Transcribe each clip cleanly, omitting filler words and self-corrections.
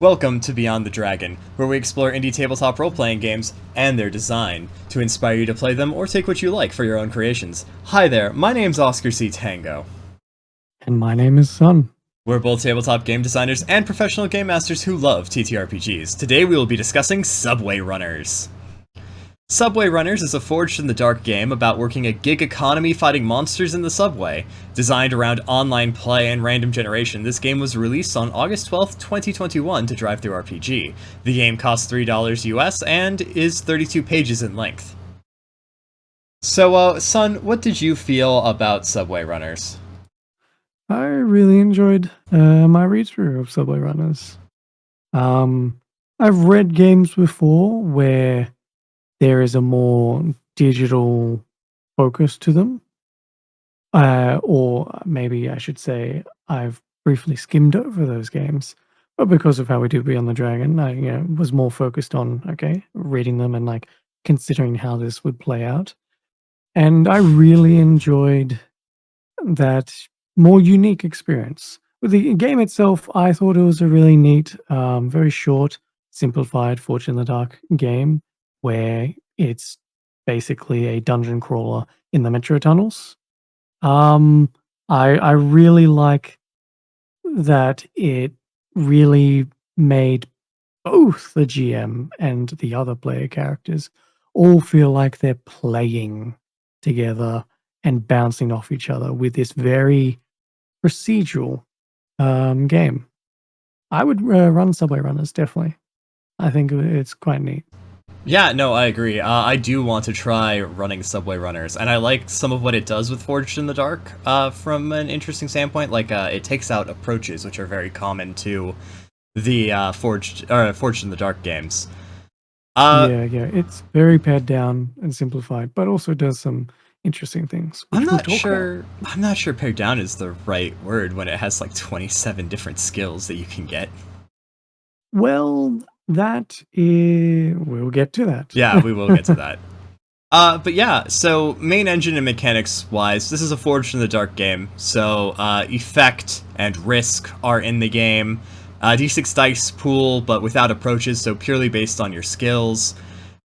Welcome to Beyond the Dragon, where we explore indie tabletop role-playing games and their design, to inspire you to play them or take what you like for your own creations. Hi there, my name's Oscar C. Tango. And my name is Sun. We're both tabletop game designers and professional game masters who love TTRPGs. Today we will be discussing Subway Runners. Subway Runners is a Forged in the Dark game about working a gig economy fighting monsters in the subway. Designed around online play and random generation, this game was released on August 12th, 2021 to DriveThruRPG. The game costs $3 US and is 32 pages in length. So, Sun, what did you feel about Subway Runners? I really enjoyed my read-through of Subway Runners. I've read games before where there is a more digital focus to them. Or maybe I should say I've briefly skimmed over those games. But because of how we do Beyond the Dragon, I was more focused on, reading them and considering how this would play out. And I really enjoyed that more unique experience. With the game itself, I thought it was a really neat, very short, simplified Forged in the Dark game where it's basically a dungeon crawler in the metro tunnels. I really like that it really made both the GM and the other player characters all feel like they're playing together and bouncing off each other with this very procedural game. I would run Subway Runners, definitely. I think it's quite neat. Yeah, no, I agree. I do want to try running Subway Runners, and I like some of what it does with Forged in the Dark from an interesting standpoint. It takes out approaches, which are very common to the Forged in the Dark games. Yeah, it's very pared down and simplified, but also does some interesting things. I'm not sure pared down is the right word when it has like 27 different skills that you can get. Well, we'll get to that. Yeah, we will get to that. But yeah, so main engine and mechanics wise, this is a Forged in the Dark game. So effect and risk are in the game. D6 dice pool, but without approaches, so purely based on your skills.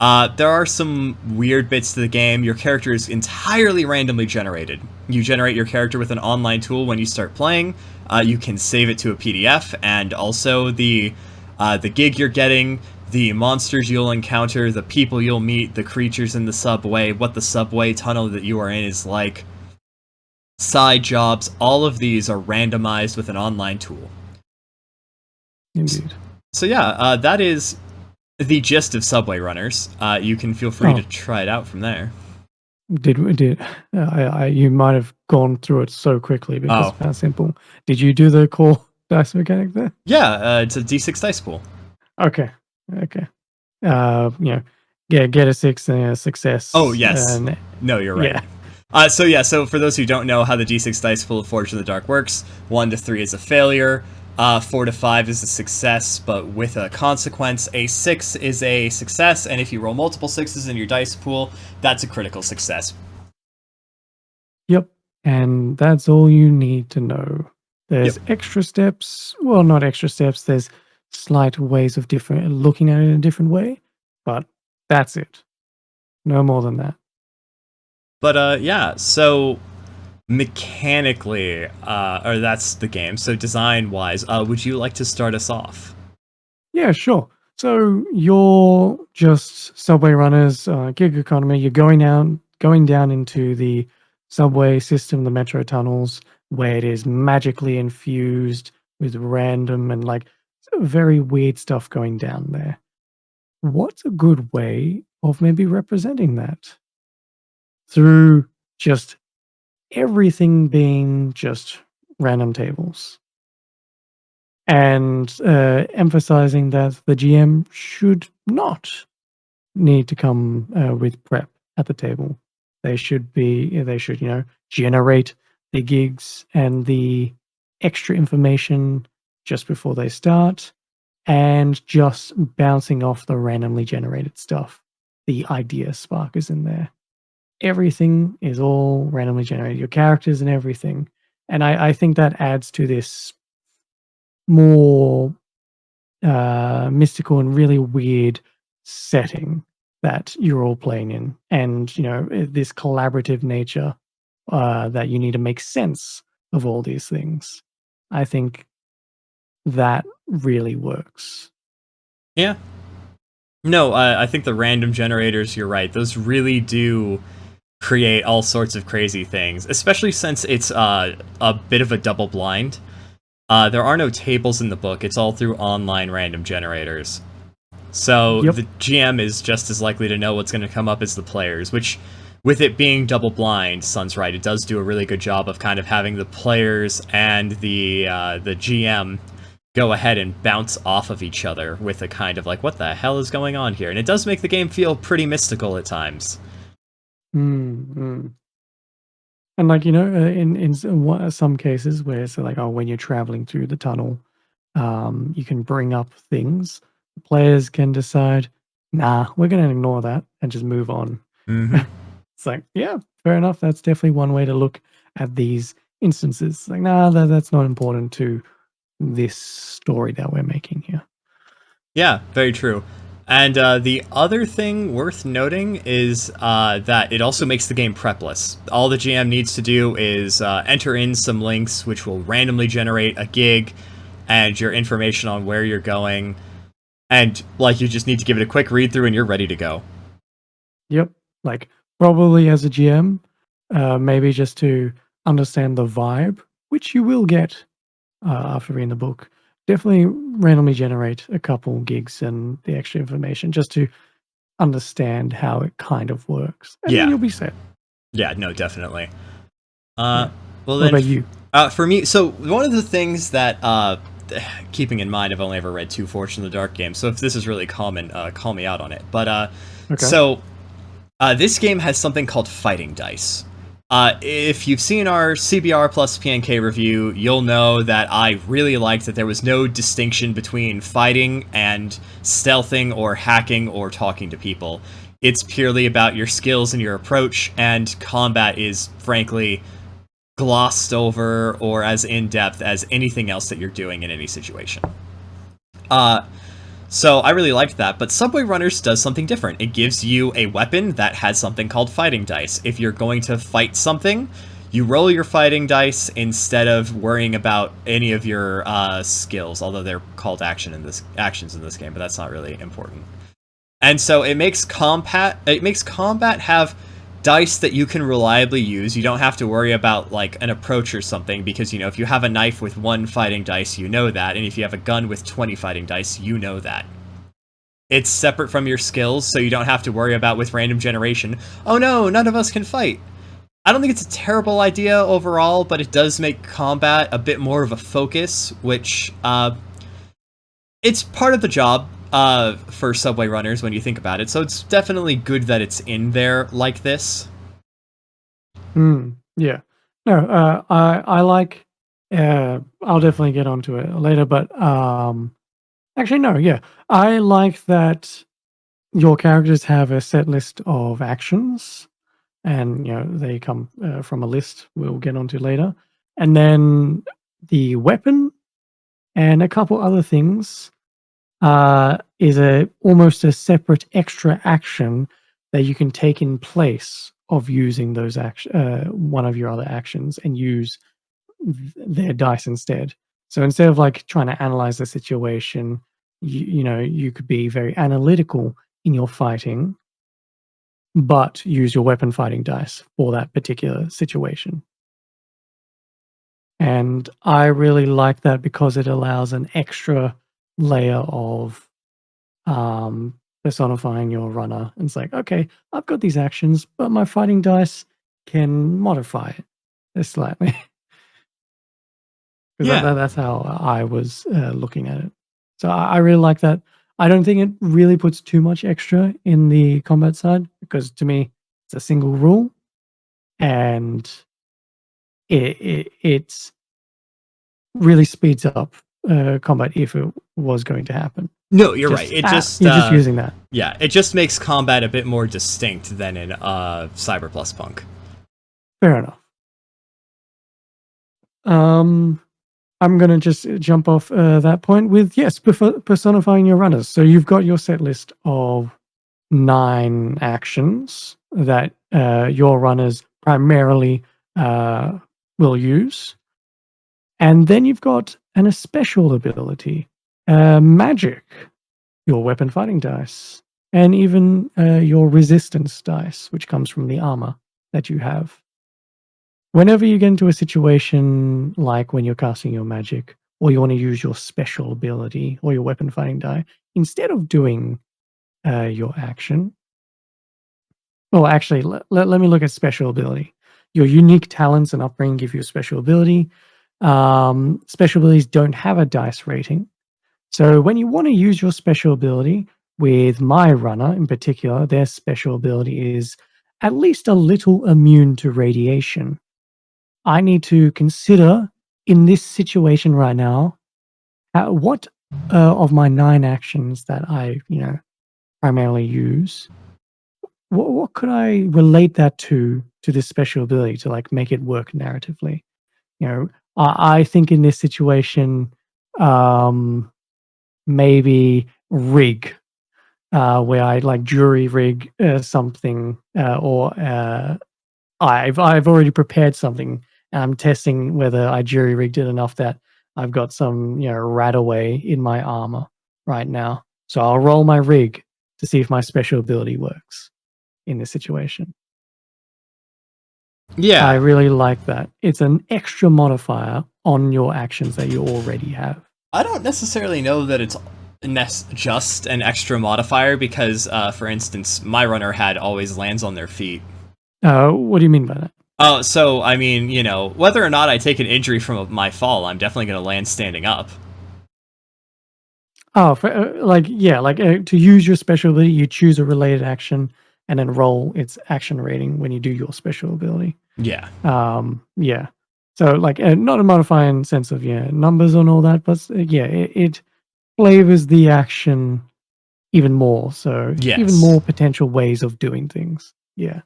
There are some weird bits to the game. Your character is entirely randomly generated. You generate your character with an online tool when you start playing. You can save it to a PDF, and also the gig you're getting, the monsters you'll encounter, the people you'll meet, the creatures in the subway, what the subway tunnel that you are in is like, side jobs, all of these are randomized with an online tool. Indeed. So yeah, that is the gist of Subway Runners. You can feel free to try it out from there. You might have gone through it so quickly because of how simple. Did you do the core dice mechanic there? Yeah, it's a D6 dice pool. Okay. Get a 6 and a success. Oh yes. No, you're right. Yeah. So for those who don't know how the D6 dice pool of Forged in the Dark works, 1 to 3 is a failure. 4 to 5 is a success, but with a consequence. A 6 is a success, and if you roll multiple 6s in your dice pool, that's a critical success. Yep, and that's all you need to know. There's extra steps. Well, not extra steps. There's slight ways of looking at it in a different way, but that's it. No more than that. But yeah, so mechanically, or that's the game. So design-wise, would you like to start us off? Yeah, sure. So you're just Subway Runners, gig economy. You're going down into the subway system, the metro tunnels, where it is magically infused with random and very weird stuff going down there. What's a good way of maybe representing that? Through just everything being just random tables. And emphasizing that the GM should not need to come with prep at the table. They should, generate the gigs and the extra information just before they start and just bouncing off the randomly generated stuff. The idea spark is in there. Everything is all randomly generated, your characters and everything. And I think that adds to this more mystical and really weird setting that you're all playing in, and this collaborative nature that you need to make sense of all these things. I think that really works. Yeah. No, I think the random generators, you're right. Those really do create all sorts of crazy things, especially since it's a bit of a double blind. There are no tables in the book. It's all through online random generators. So Yep. the GM is just as likely to know what's going to come up as the players, which, with it being double blind, Sun's right, it does do a really good job of kind of having the players and the GM go ahead and bounce off of each other with a kind of like, what the hell is going on here? And it does make the game feel pretty mystical at times. Mm-hmm. And like some cases where it's like, oh, when you're traveling through the tunnel, you can bring up things. The players can decide, nah, we're going to ignore that and just move on. Mm-hmm. It's like, yeah, fair enough. That's definitely one way to look at these instances. Like, nah, that's not important to this story that we're making here. Yeah, very true. And the other thing worth noting is that it also makes the game prepless. All the GM needs to do is enter in some links, which will randomly generate a gig and your information on where you're going. And like, you just need to give it a quick read through, and you're ready to go. Yep. Like, probably as a GM, maybe just to understand the vibe, which you will get after reading the book. Definitely randomly generate a couple gigs and the extra information just to understand how it kind of works, and then Yeah. you'll be set. Yeah, no, definitely. Yeah. Well, What then, about you? for me, so one of the things that, keeping in mind, I've only ever read 2 Fortune in the Dark games, so if this is really common, call me out on it. But, Okay. so, this game has something called fighting dice. If you've seen our CBR plus PNK review, you'll know that I really liked that there was no distinction between fighting and stealthing or hacking or talking to people. It's purely about your skills and your approach, and combat is, frankly, glossed over or as in-depth as anything else that you're doing in any situation. So I really liked that, but Subway Runners does something different. It gives you a weapon that has something called fighting dice. If you're going to fight something, you roll your fighting dice instead of worrying about any of your skills, although they're called actions in this game, but that's not really important. And so it makes combat have dice that you can reliably use. You don't have to worry about like an approach or something, because if you have a knife with 1 fighting dice, you know that, and if you have a gun with 20 fighting dice, you know that. It's separate from your skills, so you don't have to worry about with random generation, oh no, none of us can fight. I don't think it's a terrible idea overall, but it does make combat a bit more of a focus, which it's part of the job for Subway Runners when you think about it, so it's definitely good that it's in there like this. Yeah. No, I like. I'll definitely get onto it later, but actually, no. Yeah, I like that your characters have a set list of actions, and they come from a list we'll get onto later, and then the weapon and a couple other things is almost a separate extra action that you can take in place of using those one of your other actions, and use their dice instead. So instead of like trying to analyze the situation, you could be very analytical in your fighting, but use your weapon fighting dice for that particular situation. And I really like that because it allows an extra layer of personifying your runner. And it's like, okay, I've got these actions, but my fighting dice can modify it slightly. Because Yeah. that's how I was looking at it. So I really like that. I don't think it really puts too much extra in the combat side, because to me, it's a single rule, and it really speeds up combat if it was going to happen. No, you're right. It just you're just using that. Yeah, it just makes combat a bit more distinct than in Cyber Plus Punk. Fair enough. I'm going to just jump off that point with, yes, personifying your runners. So you've got your set list of 9 actions that your runners primarily will use. And then you've got a special ability, magic, your weapon fighting dice, and even your resistance dice, which comes from the armor that you have. Whenever you get into a situation like when you're casting your magic, or you want to use your special ability or your weapon fighting die, instead of doing your action, well, actually, let me look at special ability. Your unique talents and upbringing give you a special ability. Special abilities don't have a dice rating. So when you want to use your special ability, with my runner in particular, their special ability is at least a little immune to radiation. I need to consider in this situation right now, what of my 9 actions that I, primarily use, what could I relate that to this special ability to like make it work narratively? You know, I think in this situation, um, maybe rig, where I like jury rig something, or I've already prepared something, and I'm testing whether I jury rigged it enough that I've got some, rat away in my armor right now. So I'll roll my rig to see if my special ability works in this situation. I Yeah, really like that. It's an extra modifier on your actions that you already have. I don't necessarily know that it's just an extra modifier because, for instance, my runner had always lands on their feet. What do you mean by that? Oh, so I mean, whether or not I take an injury from my fall, I'm definitely going to land standing up. Oh, to use your special ability, you choose a related action and then roll its action rating when you do your special ability. Yeah. Yeah. So not a modifying sense of numbers and all that, but it flavors the action even more. So even Yes. more potential ways of doing things. Yeah.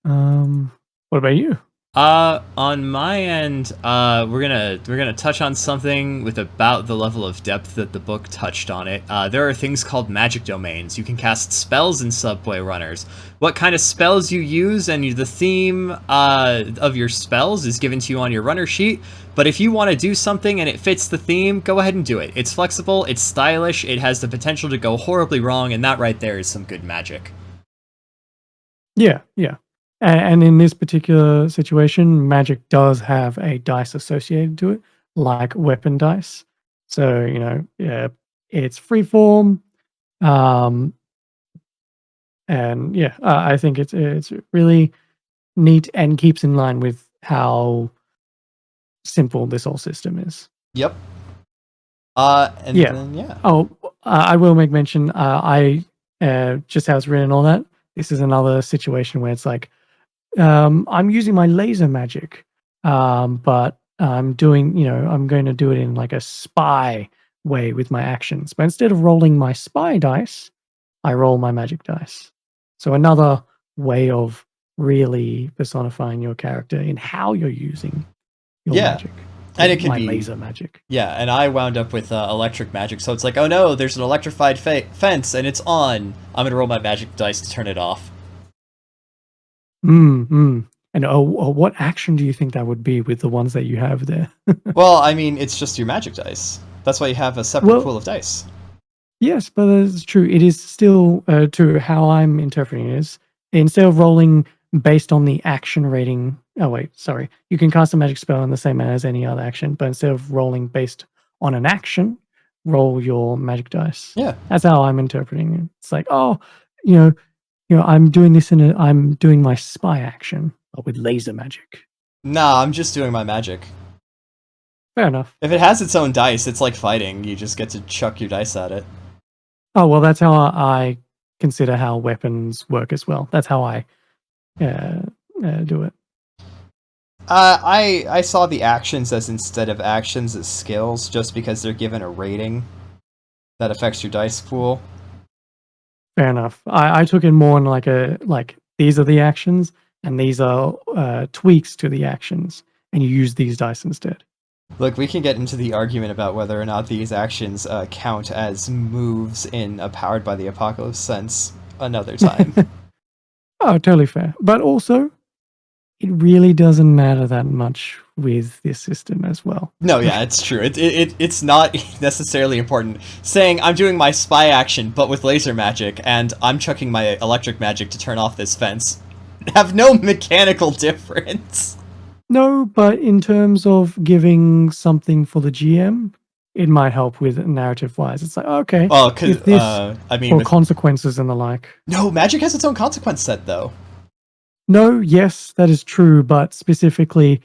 What about you? On my end, we're gonna touch on something with about the level of depth that the book touched on it. There are things called magic domains. You can cast spells in Subway Runners. What kind of spells you use and the theme of your spells is given to you on your runner sheet. But if you want to do something and it fits the theme, go ahead and do it. It's flexible, it's stylish, it has the potential to go horribly wrong, and that right there is some good magic. Yeah, yeah. And in this particular situation, magic does have a dice associated to it, like weapon dice. So, yeah, it's free form. Um, and yeah, I think it's really neat and keeps in line with how simple this whole system is. Yep. And Yeah. then yeah. Oh, I will make mention. I just how it's written and all that. This is another situation where it's like, I'm using my laser magic, but I'm doing, I'm going to do it in like a spy way with my actions. But instead of rolling my spy dice, I roll my magic dice. So another way of really personifying your character in how you're using your Yeah. magic. And it could my be laser magic. Yeah, and I wound up with electric magic, so it's like, oh no, there's an electrified fence and it's on. I'm gonna roll my magic dice to turn it off. And what action do you think that would be with the ones that you have there? Well, I mean, it's just your magic dice. That's why you have a separate Well, pool of dice. yes, but it's true. It is still to how I'm interpreting it is instead of rolling based on the action rating. Oh wait, sorry. You can cast a magic spell in the same manner as any other action, but instead of rolling based on an action, roll your magic dice. Yeah. That's how I'm interpreting it. It's like, oh, you know, I'm doing this I'm doing my spy action, but with laser magic. Nah, I'm just doing my magic. Fair enough. If it has its own dice, it's like fighting. You just get to chuck your dice at it. Oh well, that's how I consider how weapons work as well. That's how I do it. I saw the actions as instead of actions as skills, just because they're given a rating that affects your dice pool. Fair enough. I took it more in like these are the actions and these are tweaks to the actions. and you use these dice instead. Look, we can get into the argument about whether or not these actions count as moves in a Powered by the Apocalypse sense another time. Oh, totally fair. But also, it really doesn't matter that much with this system as well. No, yeah, it's true. It's not necessarily important. Saying I'm doing my spy action, but with laser magic, and I'm chucking my electric magic to turn off this fence, have no mechanical difference. No, but in terms of giving something for the GM, it might help with narrative wise. It's like, okay, Well, because if this I mean, or with consequences and the like. no magic has its own consequence set though. No, yes, that is true, but specifically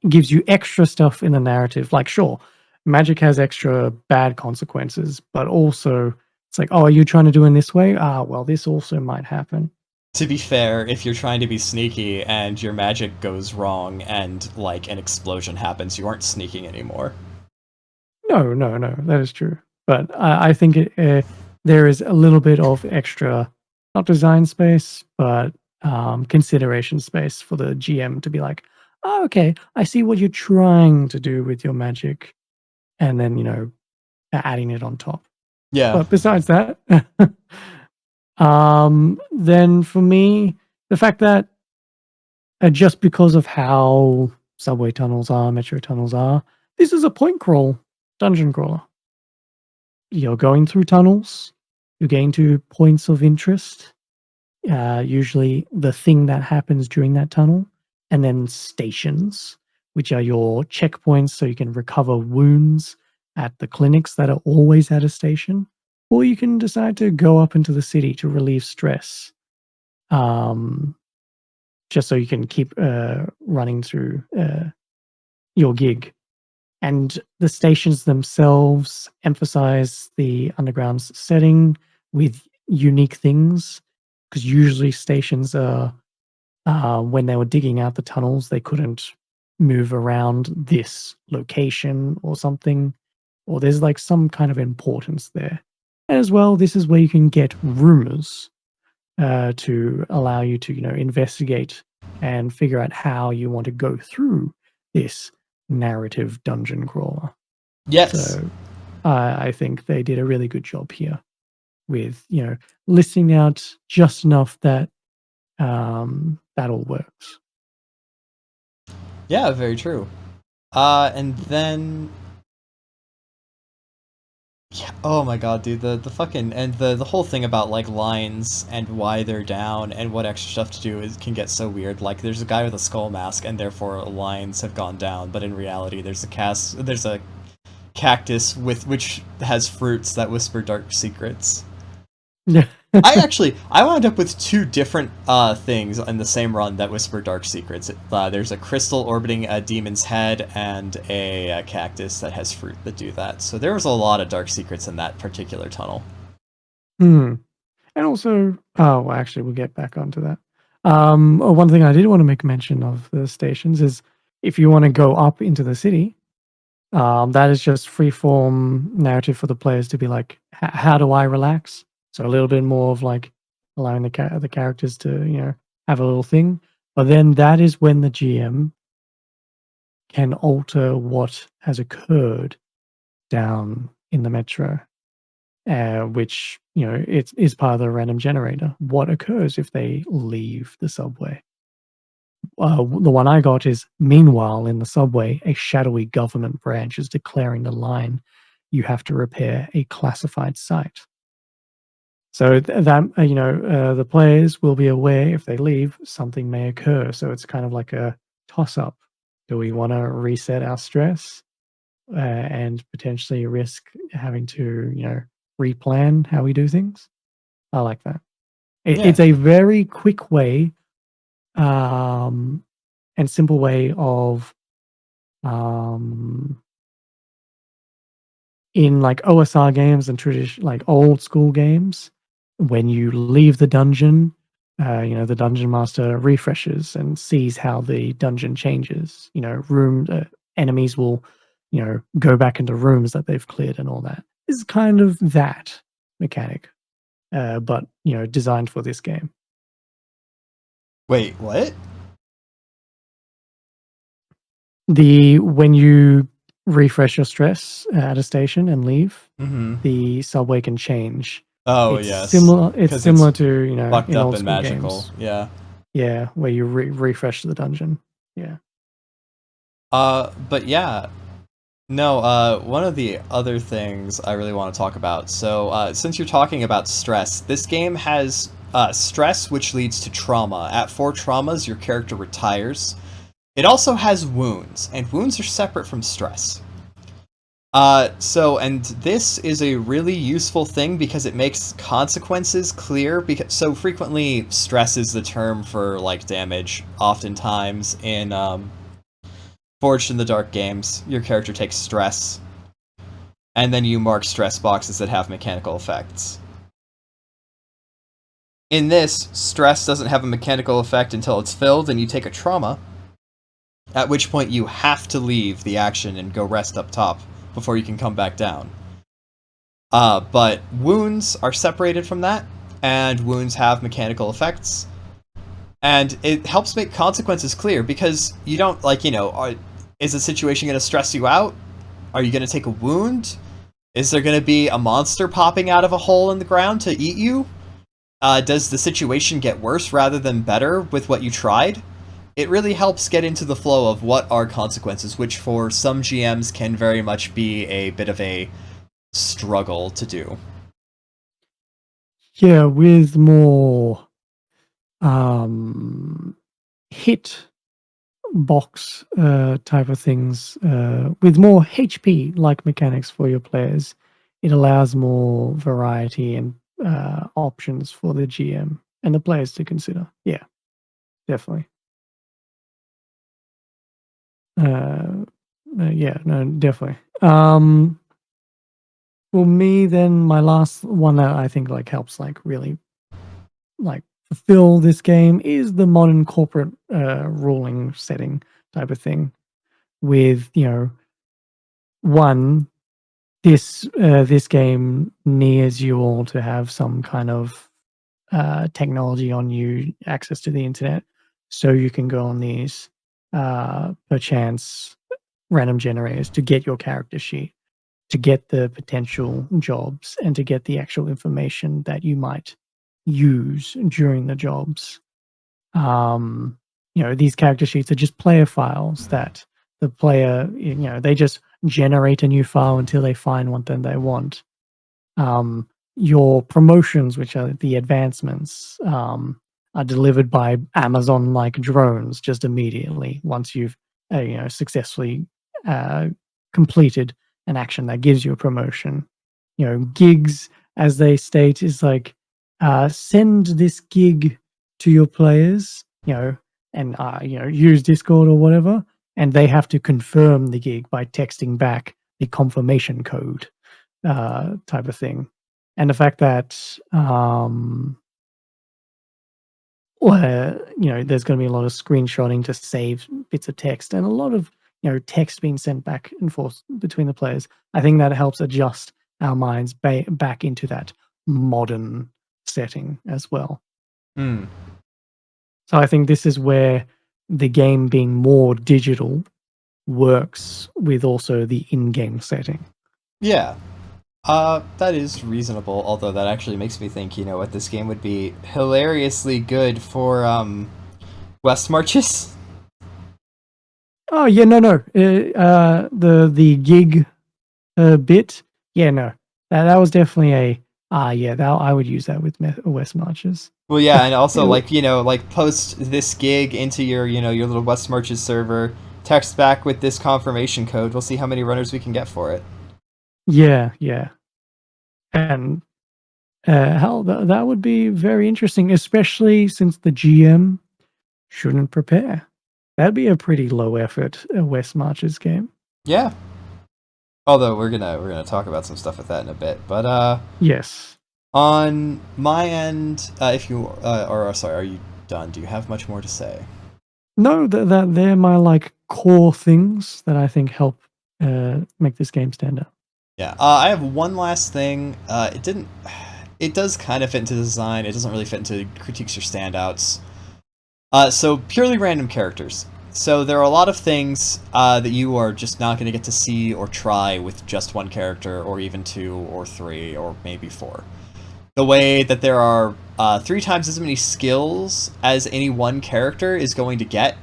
gives you extra stuff in the narrative. Like, sure, magic has extra bad consequences, but also it's like, oh, are you trying to do it this way? Ah, well, this also might happen. To be fair, if you're trying to be sneaky and your magic goes wrong and like an explosion happens, you aren't sneaking anymore. No, no, no, that is true. But I think there is a little bit of extra, not design space, but consideration space for the GM to be like, oh, okay, I see what you're trying to do with your magic, and then adding it on top. Yeah. But besides that, then for me, the fact that just because of how subway tunnels are, metro tunnels are, this is a point crawl dungeon crawler. You're going through tunnels, you're getting to points of interest, usually the thing that happens during that tunnel, and then stations, which are your checkpoints so you can recover wounds at the clinics that are always at a station, or you can decide to go up into the city to relieve stress, um, just so you can keep running through your gig. And the stations themselves emphasize the underground's setting with unique things, because usually stations are when they were digging out the tunnels, they couldn't move around this location or something, or there's like some kind of importance there. And as well, this is where you can get rumors to allow you to, investigate and figure out how you want to go through this narrative dungeon crawler. Yes. So I think they did a really good job here with, listing out just enough that that all works. Yeah, very true. And then yeah, oh my god, dude, the fucking and the whole thing about like lines and why they're down and what extra stuff to do is can get so weird. Like there's a guy with a skull mask and therefore lines have gone down, but in reality there's a cactus with which has fruits that whisper dark secrets. Yeah. I wound up with two different things in the same run that whisper dark secrets. There's a crystal orbiting a demon's head and a cactus that has fruit that do that. So there was a lot of dark secrets in that particular tunnel. Hmm. And also, oh, well, actually, we'll get back onto that. One thing I did want to make mention of the stations is if you want to go up into the city, that is just free form narrative for the players to be like, how do I relax? So a little bit more of like allowing the characters to have a little thing, but then that is when the GM can alter what has occurred down in the metro, which it is part of the random generator. What occurs if they leave the subway? The one I got is, meanwhile, in the subway, a shadowy government branch is declaring the line, you have to repair a classified site. So that, the players will be aware if they leave, something may occur. So it's kind of like a toss up. Do we want to reset our stress and potentially risk having to, replan how we do things? I like that. Yeah. It's a very quick way and simple way of in like OSR games and tradition like old school games, when you leave the dungeon, the dungeon master refreshes and sees how the dungeon changes. Enemies will, go back into rooms that they've cleared and all that. This is kind of that mechanic, but designed for this game. Wait, what? When you refresh your stress at a station and leave, Mm-hmm. the subway can change. Oh, It's yes. similar. It's Because it's similar to fucked in up old and school magical. games. Yeah. Yeah, where you refresh the dungeon. Yeah. But yeah. No, one of the other things I really want to talk about. So, since you're talking about stress, this game has stress, which leads to trauma. At 4 traumas, your character retires. It also has wounds, and wounds are separate from stress. And this is a really useful thing because it makes consequences clear, because so frequently stress is the term for, like, damage, oftentimes in, Forged in the Dark games. Your character takes stress, and then you mark stress boxes that have mechanical effects. In this, stress doesn't have a mechanical effect until it's filled, and you take a trauma, at which point you have to leave the action and go rest up top before you can come back down. But wounds are separated from that, and wounds have mechanical effects, and it helps make consequences clear, because you don't, like, is the situation going to stress you out? Are you going to take a wound? Is there going to be a monster popping out of a hole in the ground to eat you? Does the situation get worse rather than better with what you tried? It really helps get into the flow of what are consequences, which for some GMs can very much be a bit of a struggle to do. Yeah, with more hit box type of things, with more HP like mechanics for your players, it allows more variety and options for the GM and the players to consider. Yeah, definitely. Yeah, no, definitely. For me, then my last one that I think like helps like really like fulfill this game is the modern corporate ruling setting type of thing. With one, this game needs you all to have some kind of technology on you, access to the internet, so you can go on these perchance random generators to get your character sheet, to get the potential jobs, and to get the actual information that you might use during the jobs. These character sheets are just player files that the player, they just generate a new file until they find one that they want. Your promotions, which are the advancements, are delivered by Amazon like drones just immediately once you've successfully uh, completed an action that gives you a promotion. Gigs, as they state, is like send this gig to your players, and use Discord or whatever, and they have to confirm the gig by texting back the confirmation code, type of thing. And the fact that there's going to be a lot of screenshotting to save bits of text, and a lot of text being sent back and forth between the players. I think that helps adjust our minds back into that modern setting as well. Hmm. So I think this is where the game being more digital works with also the in-game setting. Yeah. That is reasonable, although that actually makes me think, what, this game would be hilariously good for, West Marches? Oh yeah, no. The gig bit, yeah, no, that was definitely that I would use that with West Marches. Well, yeah, and also, It- like, post this gig into your, your little West Marches server, text back with this confirmation code, we'll see how many runners we can get for it. yeah, and hell, that would be very interesting, especially since the GM shouldn't prepare. That'd be a pretty low effort West Marches game. Yeah. Although we're gonna talk about some stuff with that in a bit, but Yes. on my end, if you or sorry, are you done? Do you have much more to say? No, that they're my like core things that I think help make this game stand out. Yeah, I have one last thing. It does kind of fit into the design. It doesn't really fit into critiques or standouts. So purely random characters. So there are a lot of things that you are just not going to get to see or try with just one character, or even two, or three, or maybe four. The way that there are 3 times as many skills as any one character is going to get.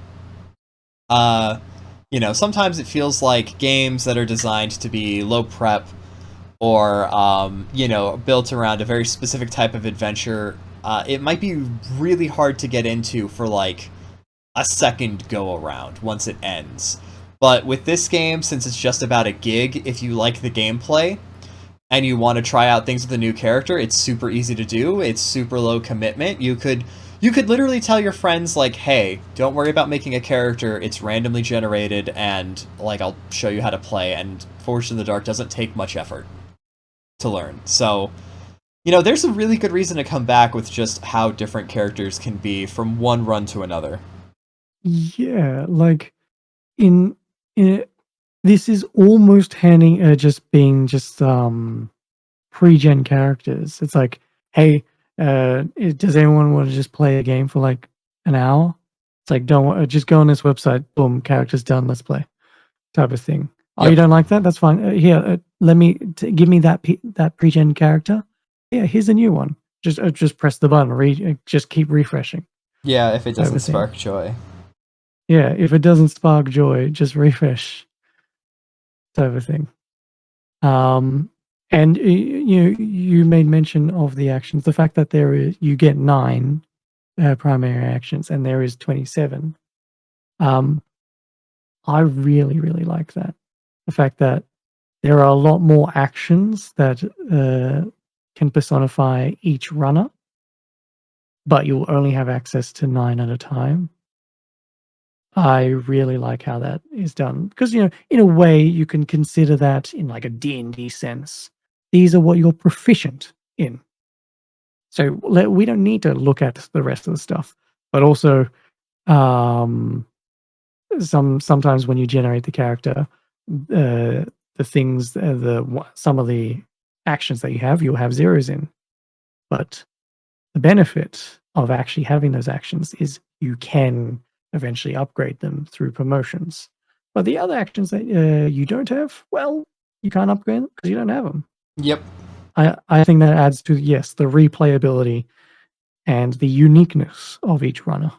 Sometimes it feels like games that are designed to be low prep or, built around a very specific type of adventure, it might be really hard to get into for, like, a second go around once it ends. But with this game, since it's just about a gig, if you like the gameplay and you want to try out things with a new character, it's super easy to do. It's super low commitment. You could literally tell your friends, like, hey, don't worry about making a character, it's randomly generated, and, like, I'll show you how to play, and Forged in the Dark doesn't take much effort to learn. So, there's a really good reason to come back with just how different characters can be from one run to another. Yeah, like in this is almost just being pre-gen characters. It's like, hey, does anyone want to just play a game for like an hour? It's like, just go on this website, boom, characters done, let's play, type of thing. Oh, Yep. you don't like that? That's fine. Here, give me that pre-gen character. Yeah, here's a new one. Just press the button. Just keep refreshing. Yeah, if it doesn't Everything. spark joy. Yeah, if it doesn't spark joy, just refresh. Type of thing. And you made mention of the actions. The fact that you get 9 primary actions and there is 27. I really, really like that. The fact that there are a lot more actions that can personify each runner, but you'll only have access to 9 at a time. I really like how that is done because, in a way, you can consider that in like a D&D sense. These are what you're proficient in. So we don't need to look at the rest of the stuff, but also sometimes when you generate the character, the things, some of the actions that you'll have zeros in. But the benefit of actually having those actions is you can eventually upgrade them through promotions. But the other actions that you don't have, well, you can't upgrade them because you don't have them. Yep. I think that adds to, yes, the replayability and the uniqueness of each runner.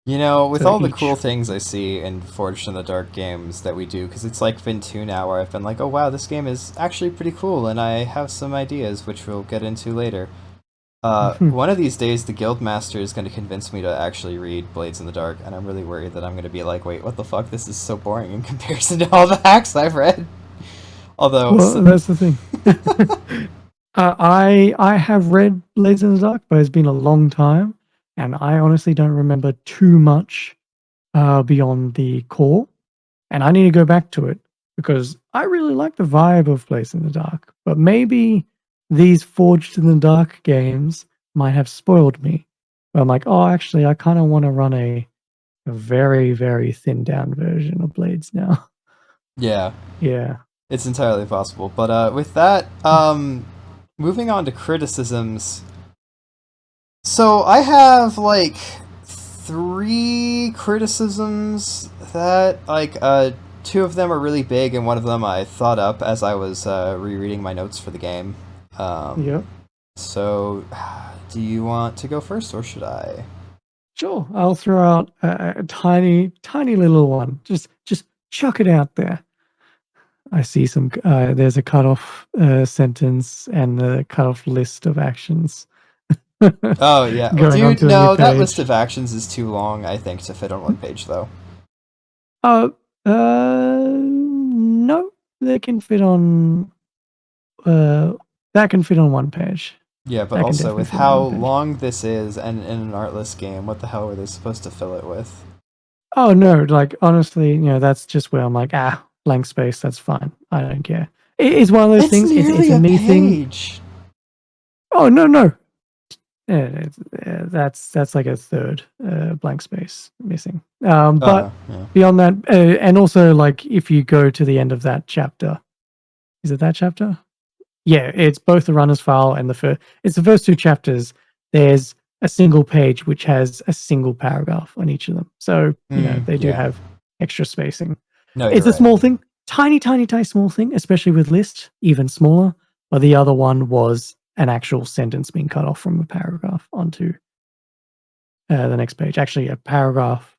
With So all the cool things I see in Forged in the Dark games that we do, because it's like been 2 now where I've been like, oh wow, this game is actually pretty cool, and I have some ideas which we'll get into later. One of these days, the Guildmaster is going to convince me to actually read Blades in the Dark, and I'm really worried that I'm going to be like, wait, what the fuck? This is so boring in comparison to all the hacks I've read. Although, that's the thing. I have read Blades in the Dark, but it's been a long time, and I honestly don't remember too much beyond the core, and I need to go back to it because I really like the vibe of Blades in the Dark, but maybe these Forged in the Dark games might have spoiled me. But I'm like, oh, actually, I kind of want to run a very, very thinned down version of Blades now. Yeah. Yeah. It's entirely possible. But with that, moving on to criticisms. So I have like 3 criticisms that like 2 of them are really big, and one of them I thought up as I was rereading my notes for the game. Yep. So, do you want to go first, or should I? Sure, I'll throw out a tiny, tiny little one. Just chuck it out there. I see some. There's a cutoff sentence and a cutoff list of actions. Oh yeah, Going dude. onto a No, new that page. list of actions is too long, I think, to fit on one page, though. No, they can fit on. That can fit on one page. Yeah, but That can also definitely with fit on how one page. long this is, and in an artless game, what the hell are they supposed to fill it with? Oh no, like honestly, that's just where I'm like, blank space, that's fine. I don't care. It's one of those things. It's a me thing. Oh no. That's like a third blank space missing. But yeah. beyond that, and also like if you go to the end of that chapter, is it that chapter? Yeah, it's both the runner's file and it's the first 2 chapters. There's a single page which has a single paragraph on each of them. So, they do Yeah. have extra spacing. No, It's you're a right. small thing, tiny, tiny, tiny small thing, especially with list, even smaller. But the other one was an actual sentence being cut off from a paragraph onto the next page. Actually, a paragraph.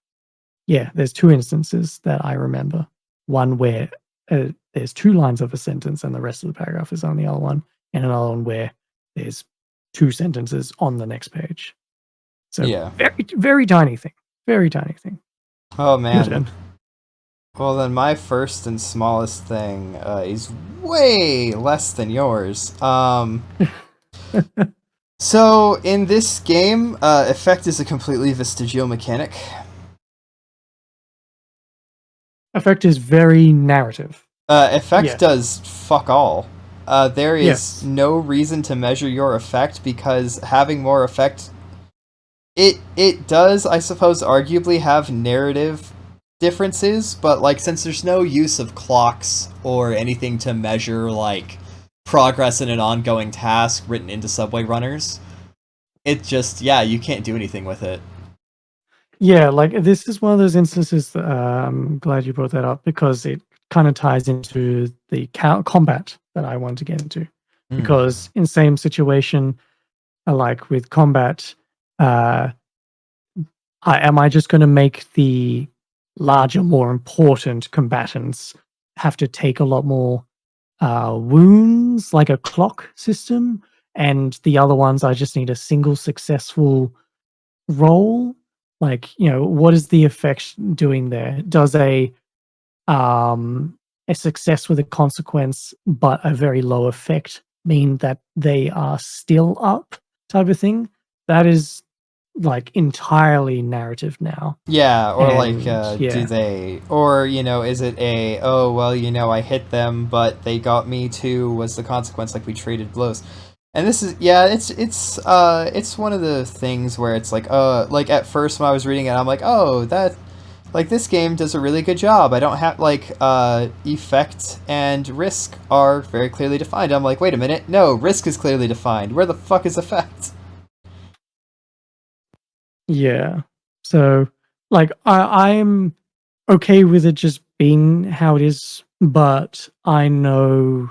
Yeah, there's two instances that I remember. One where there's 2 lines of a sentence and the rest of the paragraph is on the other one, and another one where there's 2 sentences on the next page. So Yeah. very, very tiny thing. Very tiny thing. Oh Your man. turn. Well, then my first and smallest thing is way less than yours. So in this game, effect is a completely vestigial mechanic. Effect is very narrative. Effect Yes. does fuck all. There is Yes. no reason to measure your effect because having more effect, it does, I suppose, arguably have narrative differences, but like since there's no use of clocks or anything to measure like progress in an ongoing task written into Subway Runners, it just you can't do anything with it. Yeah, like this is one of those instances that I'm glad you brought that up because it kind of ties into the combat that I wanted to get into. Mm. Because in same situation, like with combat, uh, am I just going to make the larger, more important combatants have to take a lot more wounds, like a clock system, and the other ones I just need a single successful roll? Like, what is the effect doing there? Does a success with a consequence but a very low effect mean that they are still up type of thing? That is like entirely narrative now. Yeah, or like, And do yeah. they, or, is it a, oh, well, I hit them, but they got me too, was the consequence, like, we traded blows. And this is, it's one of the things where it's like at first when I was reading it, I'm like, oh, like, this game does a really good job. I don't have, like, effect and risk are very clearly defined. I'm like, wait a minute, no, risk is clearly defined. Where the fuck is effect? Yeah. So, like, I'm okay with it just being how it is, but I know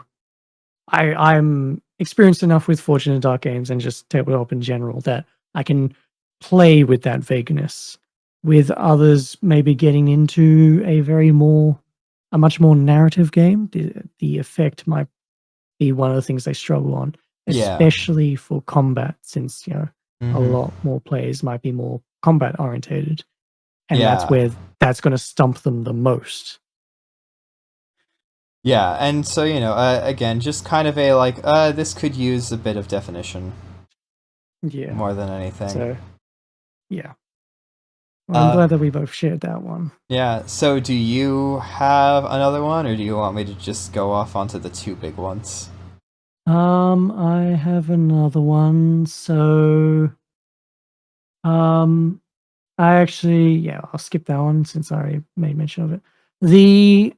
I'm experienced enough with Fortune and Dark games and just tabletop in general that I can play with that vagueness. With others maybe getting into a much more narrative game, the effect might be one of the things they struggle on, Yeah. especially for combat, since a Hmm. lot more players might be more combat orientated, and that's Yeah. where that's going to stump them the most. Yeah, and so, again, just kind of a like, this could use a bit of definition Yeah. more than anything. So yeah, well, I'm Uh, glad that we both shared that one. yeah, so do you have another one, or do you want me to just go off onto the two big ones? I have another one. So, um, I'll skip that one since I already made mention of it. The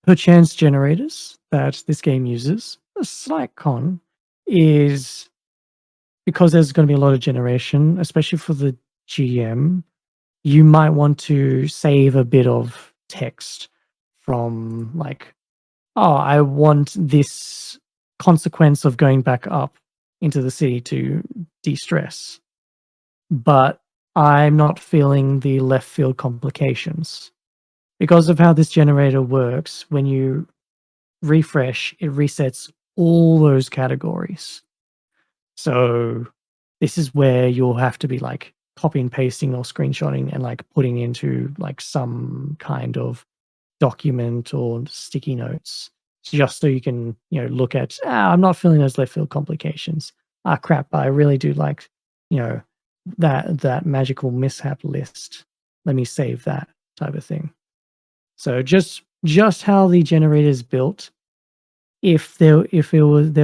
perchance generators that this game uses, a slight con, is because there's going to be a lot of generation, especially for the GM. You might want to save a bit of text from like, oh, I want this consequence of going back up into the city to de-stress, but I'm not feeling the left field complications. Because of how this generator works, when you refresh, it resets all those categories. So this is where you'll have to be like copy and pasting or screenshotting and like putting into like some kind of document or sticky notes just so you can look at I'm not feeling those left field complications. Crap, but I really do like you know that magical mishap list. Let me save that type of thing. So just how the generator is built, there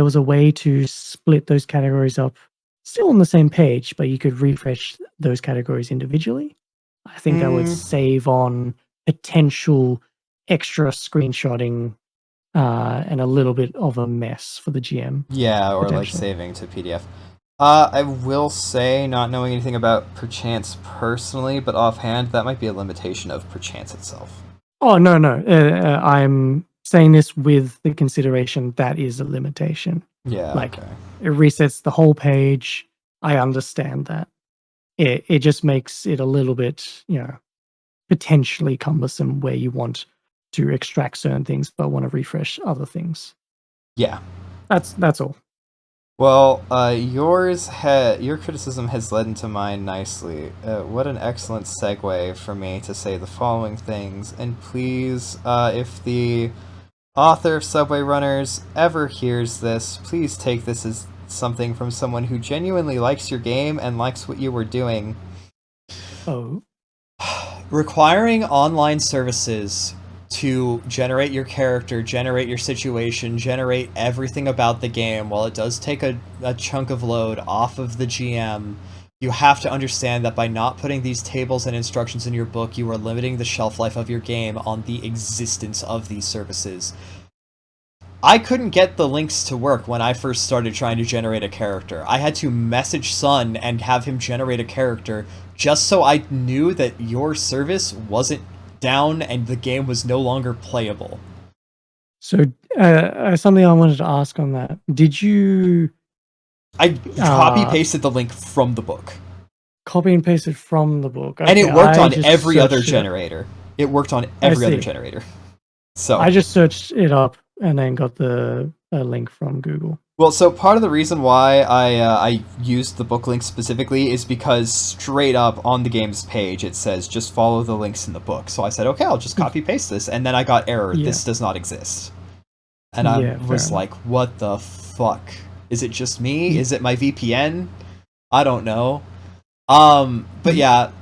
was a way to split those categories up still on the same page, but you could refresh those categories individually, I think that would Mm, save on potential extra screenshotting and a little bit of a mess for the GM yeah, or like potentially. saving to PDF. I will say, not knowing anything about Perchance personally, but offhand, that might be a limitation of Perchance itself. Oh, no, no. I'm saying this with the consideration that is a limitation. Yeah, Like, okay. it resets the whole page. I understand that. It just makes it a little bit, potentially cumbersome where you want to extract certain things but want to refresh other things. Yeah. That's all. Well, your criticism has led into mine nicely. What an excellent segue for me to say the following things. And please, if the author of Subway Runners ever hears this, please take this as something from someone who genuinely likes your game and likes what you were doing. Oh, Requiring online services to generate your character, generate your situation, generate everything about the game, while it does take a chunk of load off of the GM, you have to understand that by not putting these tables and instructions in your book, you are limiting the shelf life of your game on the existence of these services. I couldn't get the links to work when I first started trying to generate a character. I had to message Sun and have him generate a character just so I knew that your service wasn't down and the game was no longer playable. so something I wanted to ask on that. Did you I copy pasted the link from the book. copy and paste it from the book? And it Okay, worked I on just every other searched it up. generator. It worked on every other see. generator. So I just searched it up and then got the link from Google. well, so part of the reason why I used the book link specifically is because straight up on the game's page it says just follow the links in the book. So I said, okay, I'll just copy paste this, and then I got error. Yeah. This does not exist, and I Yeah, was fair like, what the fuck? Is it just me? Is it my VPN? I don't know. But yeah,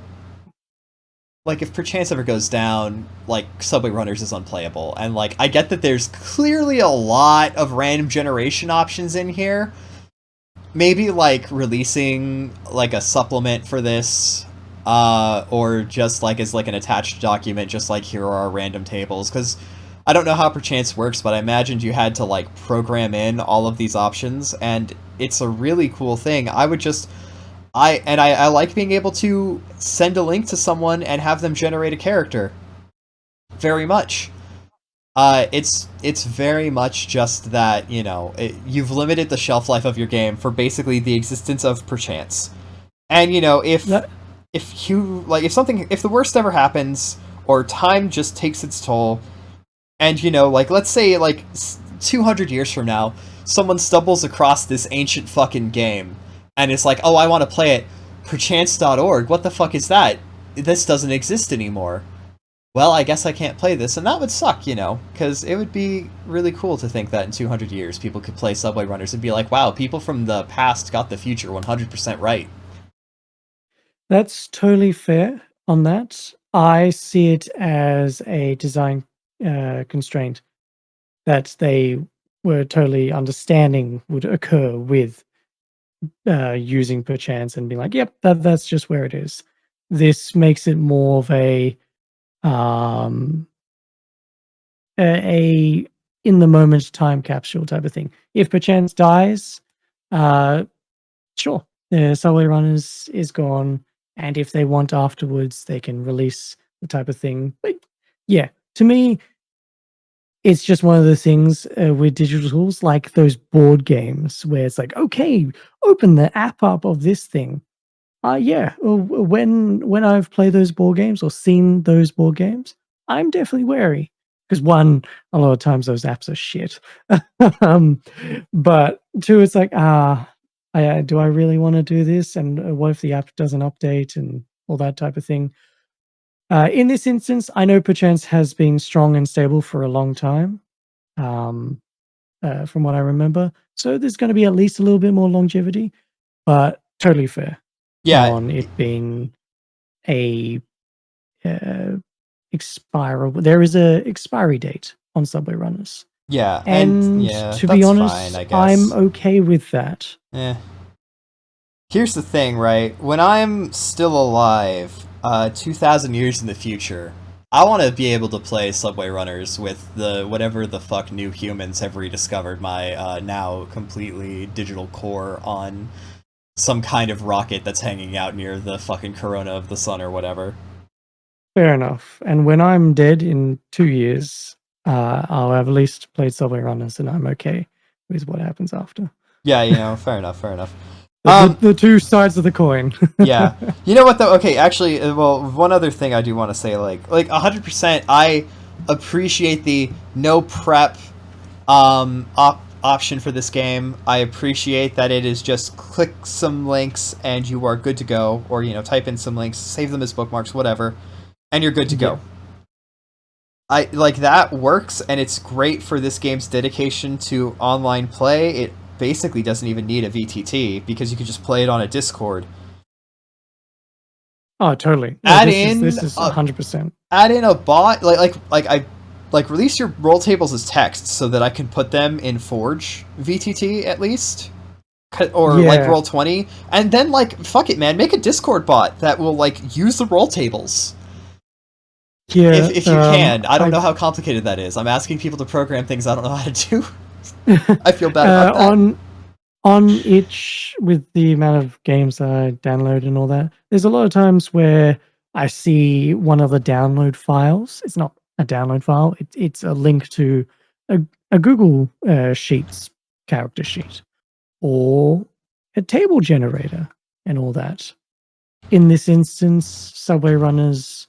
like if Perchance ever goes down, like Subway Runners is unplayable, and like I get that there's clearly a lot of random generation options in here. Maybe like releasing like a supplement for this, or just like as like an attached document, just like here are our random tables, because I don't know how Perchance works, but I imagined you had to like program in all of these options, and it's a really cool thing. I would just I like being able to send a link to someone and have them generate a character. Very much. It's very much just that, you've limited the shelf life of your game for basically the existence of Perchance. And if if the worst ever happens, or time just takes its toll, and like let's say like 200 years from now, someone stumbles across this ancient fucking game and it's like, oh, I want to play it. Perchance.org, what the fuck is that? This doesn't exist anymore. Well, I guess I can't play this, and that would suck, because it would be really cool to think that in 200 years people could play Subway Runners and be like, wow, people from the past got the future 100% right. That's totally fair on that. I see it as a design constraint that they were totally understanding would occur with using Perchance and being like, yep, that's just where it is. This makes it more of a in the moment time capsule type of thing. If Perchance dies, sure, the Subway Runners is gone, and if they want afterwards, they can release the type of thing. But yeah, to me, it's just one of the things with digital tools, like those board games where it's like, okay, open the app up of this thing. Yeah. When I've played those board games or seen those board games, I'm definitely wary because one, a lot of times those apps are shit. But two, it's like, do I really want to do this? And what if the app doesn't update and all that type of thing? In this instance, I know Perchance has been strong and stable for a long time, from what I remember. So there's going to be at least a little bit more longevity, but totally fair on it being a expirable. There is a expiry date on Subway Runners. Yeah, and yeah, to be that's honest, fine, I guess. I'm okay with that. Here's the thing, right? When I'm still alive, 2,000 years in the future, I want to be able to play Subway Runners with the whatever the fuck new humans have rediscovered my now completely digital core on. some kind of rocket that's hanging out near the fucking corona of the sun or whatever. Fair enough. And when I'm dead in 2 years, I'll have at least played Subway Runners, and I'm okay with what happens after. Yeah, you know, fair enough, fair enough. The two sides of the coin. Yeah. You know what though? Okay, actually, well, one other thing I do want to say, like 100%, I appreciate the no prep option for this game. I appreciate that it is just click some links and you are good to go, or you know, type in some links, save them as bookmarks, whatever, and you're good to go. I like that works, and it's great for this game's dedication to online play. It basically doesn't even need a VTT because you can just play it on a Discord. Oh, totally. This is 100%. Add in a bot, like release your roll tables as text so that I can put them in Forge VTT at least, or like Roll20, and then like fuck it, man, make a Discord bot that will like use the roll tables. Yeah, if you can. I don't know how complicated that is. I'm asking people to program things I don't know how to do. I feel bad about that. On itch, with the amount of games that I download and all that, there's a lot of times where I see one of the download files. It's not a download file. It's a link to a Google Sheets character sheet or a table generator and all that. In this instance, Subway Runners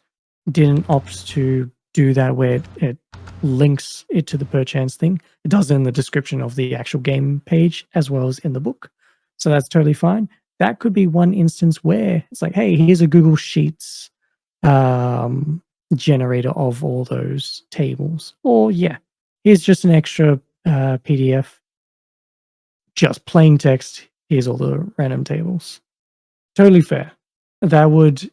didn't opt to do that where it links it to the perchance thing. It does it in the description of the actual game page as well as in the book. So that's totally fine. That could be one instance where it's like, hey, here's a Google Sheets generator of all those tables. Or yeah, here's just an extra PDF. Just plain text. Here's all the random tables. Totally fair. That would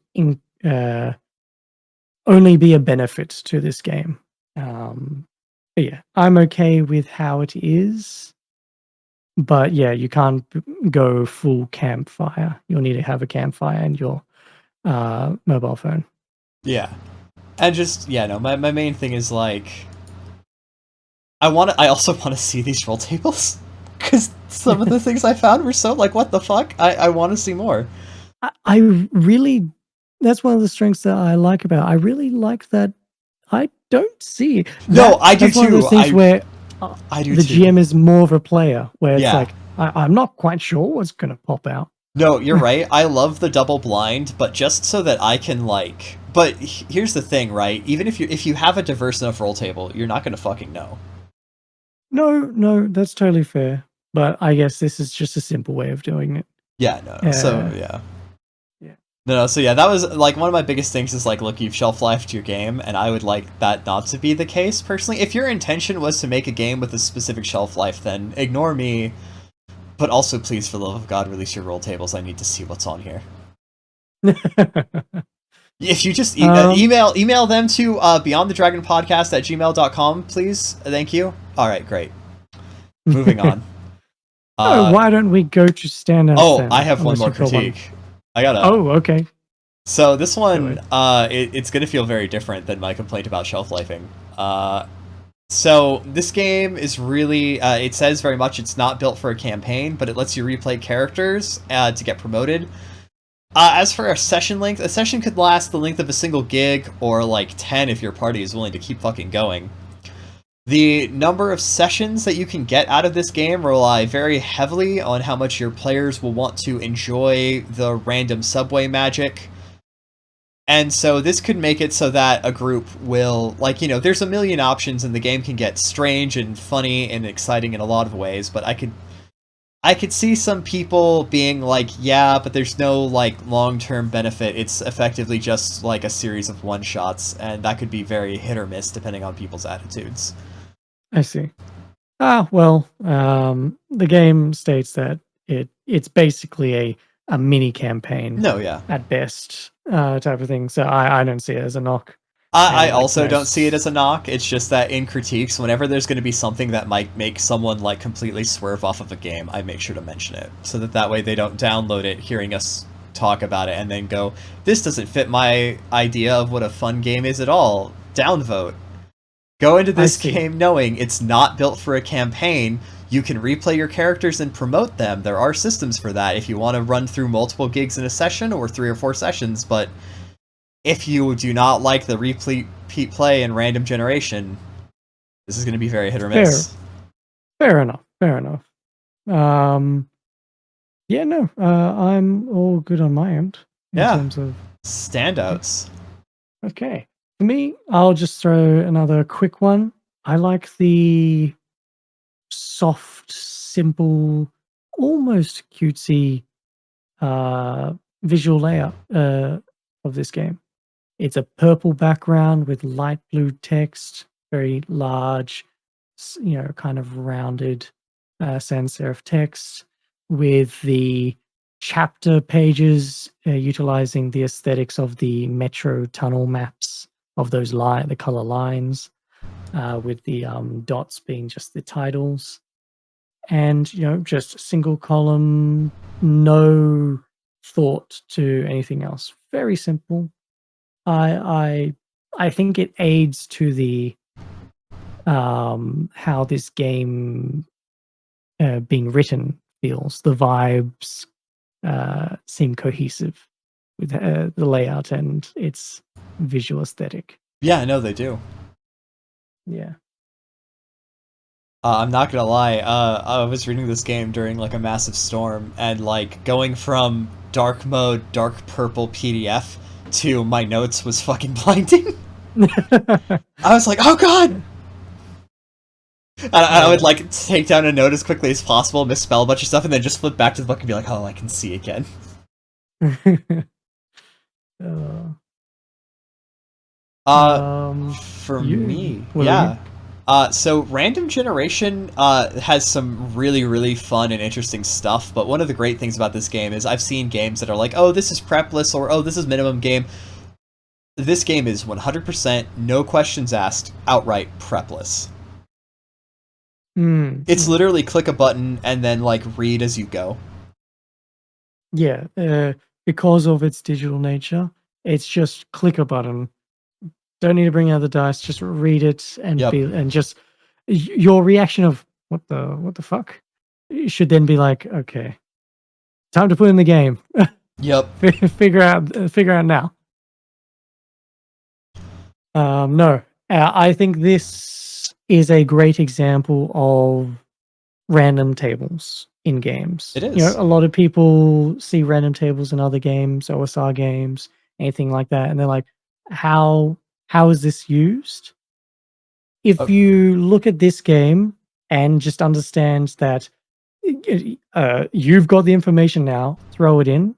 only be a benefit to this game. But yeah, I'm okay with how it is. But yeah, you can't go full campfire. You'll need to have a campfire and your mobile phone. Yeah. And just, yeah, no, my main thing is like, I also want to see these roll tables. Because some of the things I found were so like, what the fuck? I want to see more. I really, that's one of the strengths that I like about it. I really like that I don't see. No, I do that's too. One of those things where I do the too. GM is more of a player, where it's like, I'm not quite sure what's going to pop out. No, you're right. I love the double blind, but just so that I can like. But here's the thing, right? Even if you have a diverse enough roll table, you're not going to fucking know. No, that's totally fair. But I guess this is just a simple way of doing it. Yeah, no. So yeah. No, so yeah, that was like one of my biggest things is like, look, you've shelf-lifed your game, and I would like that not to be the case personally. If your intention was to make a game with a specific shelf life, then ignore me. But also, please, for the love of God, release your roll tables. I need to see what's on here. If you just email them to beyondthedragonpodcast@gmail.com, please. Thank you. All right, great. Moving on. Why don't we go to standout? Oh, I have one more critique. Oh, okay. So this one, it's going to feel very different than my complaint about shelf-lifing. So this game is really, it says very much it's not built for a campaign, but it lets you replay characters to get promoted. As for a session length, a session could last the length of a single gig, or like 10 if your party is willing to keep fucking going. The number of sessions that you can get out of this game rely very heavily on how much your players will want to enjoy the random subway magic. And so this could make it so that a group will, like, you know, there's a million options and the game can get strange and funny and exciting in a lot of ways, but I could see some people being like, yeah, but there's no, like, long-term benefit. It's effectively just, like, a series of one-shots, and that could be very hit or miss depending on people's attitudes. I see. Well, the game states that it's basically a mini campaign. No, yeah. At best, type of thing. So I don't see it as a knock. I also don't see it as a knock. It's just that in critiques, whenever there's going to be something that might make someone like completely swerve off of a game, I make sure to mention it, so that way they don't download it hearing us talk about it and then go, this doesn't fit my idea of what a fun game is at all. Downvote. Go into I this see. game knowing it's not built for a campaign. You can replay your characters and promote them. There are systems for that if you want to run through multiple gigs in a session or 3 or 4 sessions, but if you do not like the repeat play and random generation, this is going to be very hit or Fair, miss. fair enough. Fair enough. Yeah, no, I'm all good on my end in Yeah. terms of Standouts. okay. For me, I'll just throw another quick one. I like the soft, simple, almost cutesy visual layout of this game. It's a purple background with light blue text, very large, kind of rounded sans serif text with the chapter pages utilizing the aesthetics of the metro tunnel maps of those the color lines, with the dots being just the titles, and just single column, no thought to anything else. Very simple. I think it aids to the how this game being written feels. The vibes seem cohesive with the layout and its visual aesthetic. Yeah, no, they do. Yeah. I'm not gonna lie. I was reading this game during like a massive storm, and like going from dark mode, dark purple PDF to my notes was fucking blinding. I was like, oh god! I would like take down a note as quickly as possible, misspell a bunch of stuff, and then just flip back to the book and be like, oh, I can see again. uh, For you, me, what about yeah. you? So random generation has some really, really fun and interesting stuff, but one of the great things about this game is I've seen games that are like, oh, this is prepless, or oh, this is minimum game. This game is 100%, no questions asked, outright prepless. It's literally click a button and then like read as you go. Yeah, because of its digital nature, it's just click a button. Don't need to bring out the dice. Just read it and Yep. just your reaction of what the fuck should then be like, okay, time to put in the game. Yep. figure out now. No, I think this is a great example of random tables in games. It is. A lot of people see random tables in other games, OSR games, anything like that, and they're like, how is this used? If you look at this game and just understand that you've got the information now, throw it in.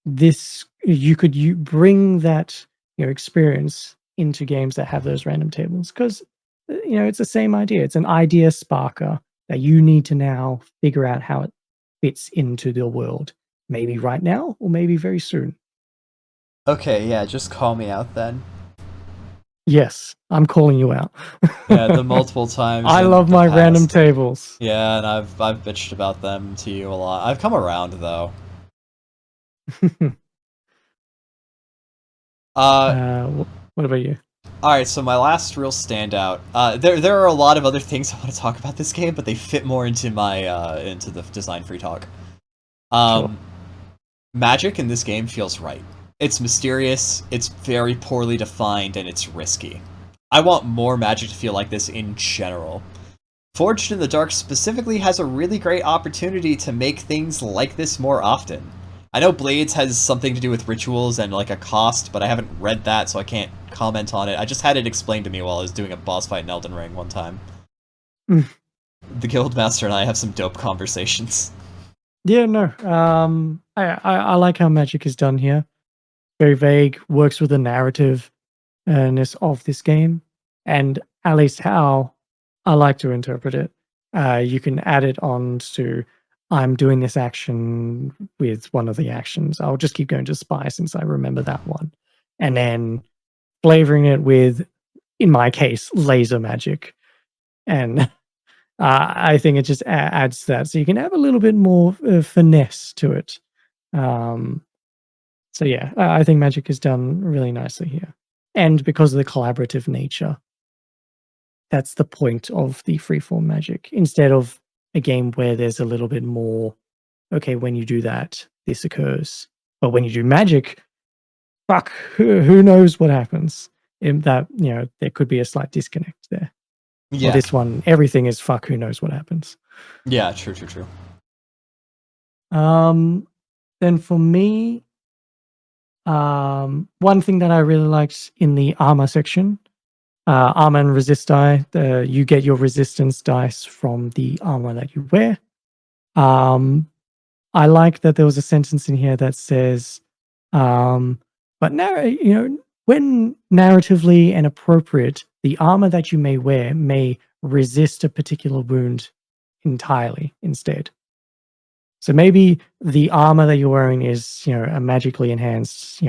This you could bring that experience into games that have those random tables, because it's the same idea. It's an idea sparker that you need to now figure out how it fits into the world. Maybe right now, or maybe very soon. Okay, yeah, just call me out then. Yes, I'm calling you out. Yeah, the multiple times. I in love the my past. random tables. Yeah, and I've bitched about them to you a lot. I've come around though. What about you? All right, so my last real standout. There are a lot of other things I want to talk about this game, but they fit more into my into the design free talk. Sure. Magic in this game feels right. It's mysterious, it's very poorly defined, and it's risky. I want more Magic to feel like this in general. Forged in the Dark specifically has a really great opportunity to make things like this more often. I know Blades has something to do with rituals and like a cost, but I haven't read that, so I can't comment on it. I just had it explained to me while I was doing a boss fight in Elden Ring one time. The Guildmaster and I have some dope conversations. Yeah, no. I like how Magic is done here. Very vague, works with the narrative of this game, and at least how I like to interpret it. You can add it on to, I'm doing this action with one of the actions. I'll just keep going to spy since I remember that one. And then flavoring it with, in my case, laser magic. And I think it just adds that. So you can have a little bit more finesse to it. So yeah, I think Magic is done really nicely here. And because of the collaborative nature. that's the point of the freeform magic, instead of a game where there's a little bit more, okay, when you do that, this occurs. But when you do magic, fuck, who knows what happens? In that, there could be a slight disconnect there. Well, Yeah. this one, everything is fuck, who knows what happens. Yeah, true. Then for me, one thing that I really liked in the armor section, armor and resist die, you get your resistance dice from the armor that you wear. I like that there was a sentence in here that says, but when narratively and appropriate, the armor that you may wear may resist a particular wound entirely instead. So maybe the armor that you're wearing is, a magically enhanced,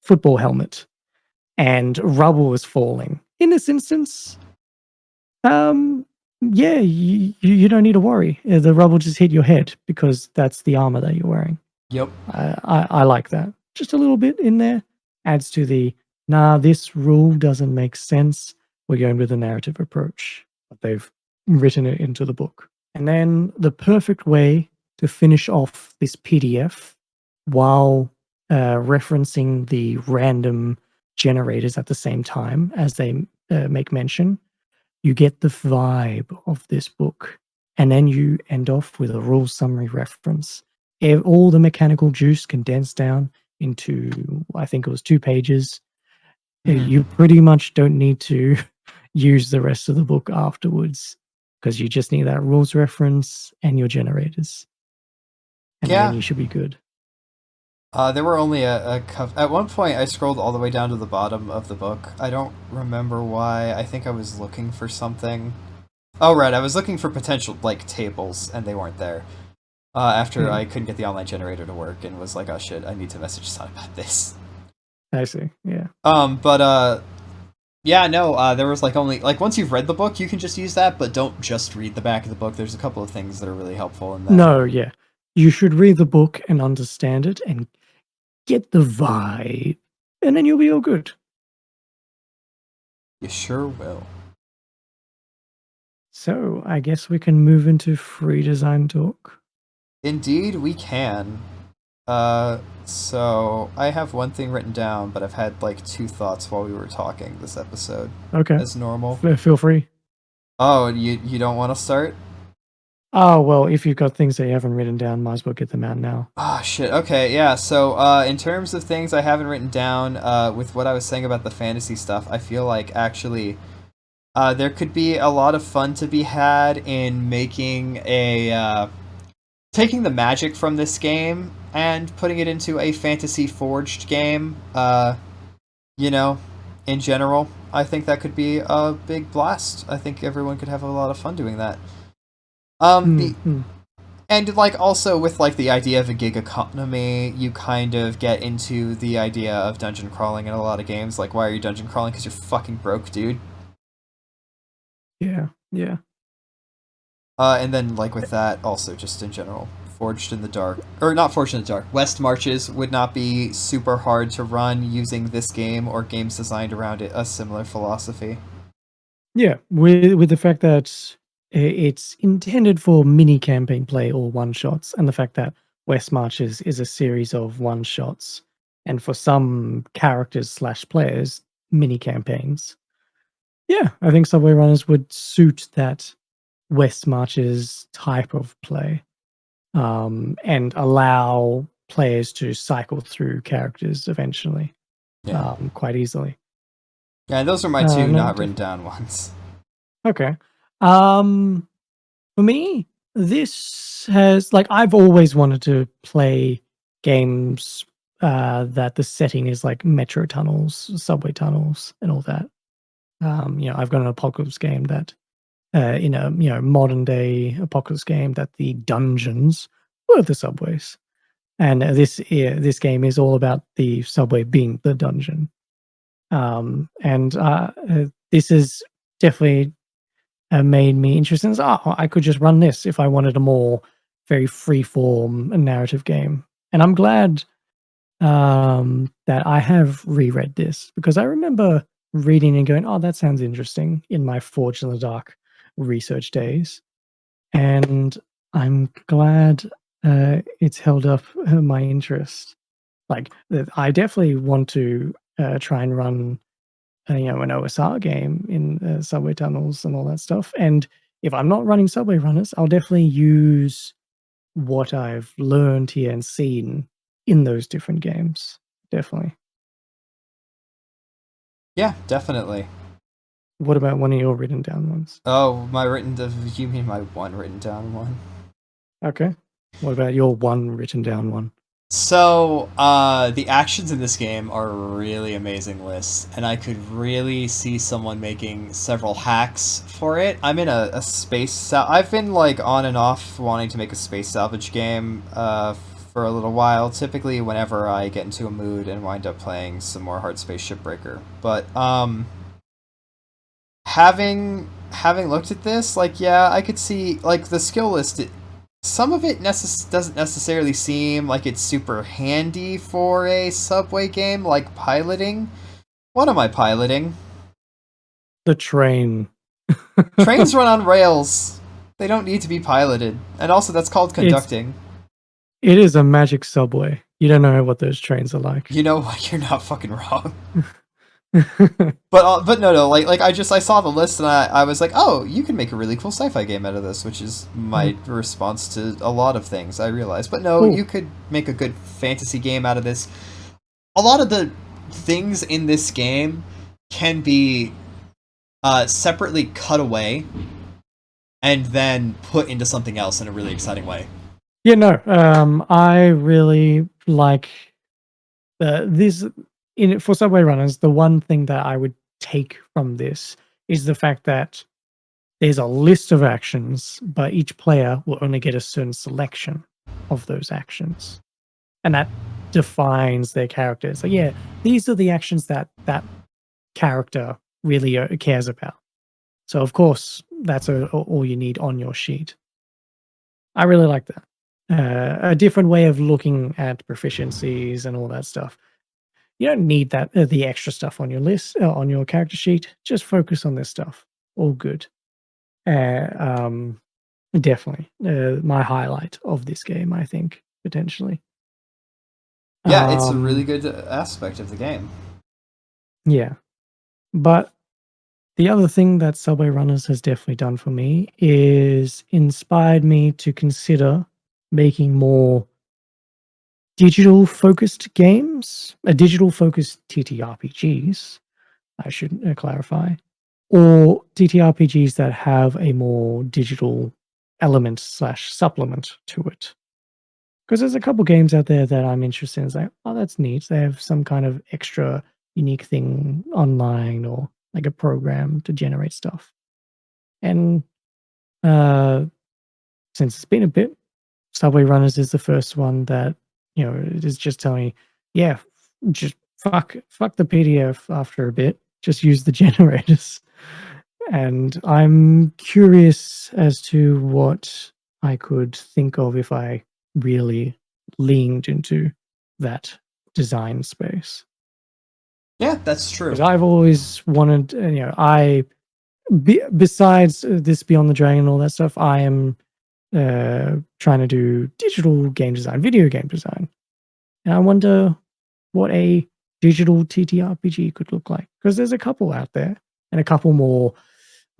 football helmet, and rubble is falling. In this instance, yeah, you don't need to worry. The rubble just hit your head because that's the armor that you're wearing. Yep. I like that. Just a little bit in there adds to the, this rule doesn't make sense. We're going with a narrative approach, but they've written it into the book. And then the perfect way to finish off this PDF while referencing the random generators at the same time as they make mention, you get the vibe of this book. And then you end off with a rule summary reference. All the mechanical juice condensed down into, I think it was 2 pages. You pretty much don't need to use the rest of the book afterwards, because you just need that rules reference and your generators. And then you should be good. There were only a couple. At one point, I scrolled all the way down to the bottom of the book. I don't remember why. I think I was looking for something. Oh, right. I was looking for potential, tables, and they weren't there. After I couldn't get the online generator to work, and was like, oh shit, I need to message Son about this. I see, yeah. Yeah, no, there was only, once you've read the book, you can just use that, but don't just read the back of the book. There's a couple of things that are really helpful in that. No, yeah. You should read the book and understand it and get the vibe, and then you'll be all good. You sure will. So, I guess we can move into free design talk. Indeed, we can. So I have one thing written down, but I've had 2 thoughts while we were talking this episode. Okay. As normal. Feel free. Oh, you don't want to start? Oh, well, if you've got things that you haven't written down, might as well get them out now. Ah, shit. Okay, yeah. So, in terms of things I haven't written down, with what I was saying about the fantasy stuff, I feel like actually, there could be a lot of fun to be had in making taking the magic from this game and putting it into a fantasy forged game. In general, I think that could be a big blast. I think everyone could have a lot of fun doing that. And also with the idea of a gig economy, you kind of get into the idea of dungeon crawling in a lot of games. Why are you dungeon crawling? Because you're fucking broke, dude. Yeah. And then with that, also just in general, Forged in the Dark, or not Forged in the Dark, West Marches would not be super hard to run using this game or games designed around it, a similar philosophy. Yeah, with the fact that it's intended for mini campaign play or one shots, and the fact that West Marches is a series of one shots, and for some characters / players, mini campaigns. Yeah, I think Subway Runners would suit that West Marches type of play, and allow players to cycle through characters eventually, quite easily. Yeah, those are my 2 not written down ones. Okay. For me, this has I've always wanted to play games that the setting is metro tunnels, subway tunnels, and all that. I've got an apocalypse game that in a modern day apocalypse game that the dungeons were the subways, and this game is all about the subway being the dungeon. And this is definitely made me interested in, I could just run this if I wanted a more very free-form narrative game. And I'm glad that I have reread this, because I remember reading and going, "Oh, that sounds interesting," in my Forge in the Dark research days, and I'm glad it's held up my interest. Like, I definitely want to try and run, an OSR game in subway tunnels and all that stuff. And if I'm not running Subway Runners, I'll definitely use what I've learned here and seen in those different games. Definitely. Yeah, definitely. What about one of your written down ones? Oh, you mean my one written down one? Okay. What about your one written down one? So, the actions in this game are a really amazing list, and I could really see someone making several hacks for it. I'm in a I've been, like, on and off wanting to make a space salvage game, for a little while, typically whenever I get into a mood and wind up playing some more Hard Space Shipbreaker. But, having looked at this, like, yeah, I could see, like, the skill list, some of it doesn't necessarily seem like it's super handy for a subway game, like piloting. What am I piloting? The train. Trains run on rails. They don't need to be piloted. And also, that's called conducting. It is a magic subway. You don't know what those trains are like. You know what? You're not fucking wrong. But no, like I saw the list and I was like, oh, you can make a really cool sci-fi game out of this, which is my response to a lot of things I realized. But no, you could make a good fantasy game out of this. A lot of the things in this game can be separately cut away and then put into something else in a really exciting way. Yeah, no, I really like this for Subway Runners. The one thing that I would take from this is the fact that there's a list of actions, but each player will only get a certain selection of those actions, and that defines their character. So yeah, these are the actions that that character really cares about. So of course, that's all you need on your sheet. I really like that. A different way of looking at proficiencies and all that stuff. You don't need that the extra stuff on your list on your character sheet. Just focus on this stuff. All good. Uh, um, Definitely my highlight of this game. I think potentially. Yeah, it's a really Um, good aspect of the game. yeah, but the other thing that Subway Runners has definitely done for me is inspired me to consider making more digital focused games, digital focused TTRPGs, I should clarify, or TTRPGs that have a more digital element slash supplement to it. Because there's a couple games out there that I'm interested in. It's like, oh, that's neat. They have some kind of extra unique thing online or like a program to generate stuff. And uh, since it's been a bit, Subway Runners is the first one that it is just telling me, yeah, just fuck the PDF after a bit. Just use the generators. And I'm curious as to what I could think of if I really leaned into that design space. Yeah, that's true. Because I've always wanted, besides this Beyond the Dragon and all that stuff, I am trying to do digital game design, video game design. And I wonder what a digital TTRPG could look like. Because there's a couple out there and a couple more,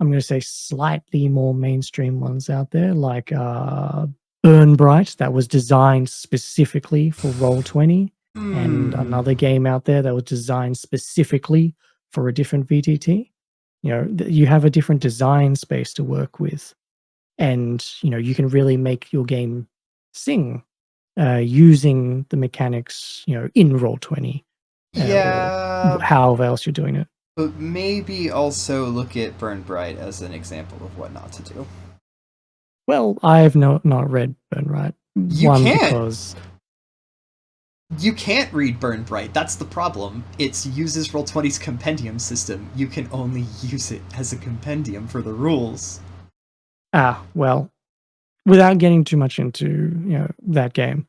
I'm going to say slightly more mainstream ones out there, like Burn Bright, that was designed specifically for Roll20, and another game out there that was designed specifically for a different VTT. You have a different design space to work with, and you can really make your game sing using the mechanics in Roll20, Yeah, or however else you're doing it. but maybe also look at Burn Bright as an example of what not to do. Well, I've not read Burn Bright. You One, can't. because You can't read Burn Bright. That's the problem. It uses Roll20's compendium system. You can only use it as a compendium for the rules. well, without getting too much into that game,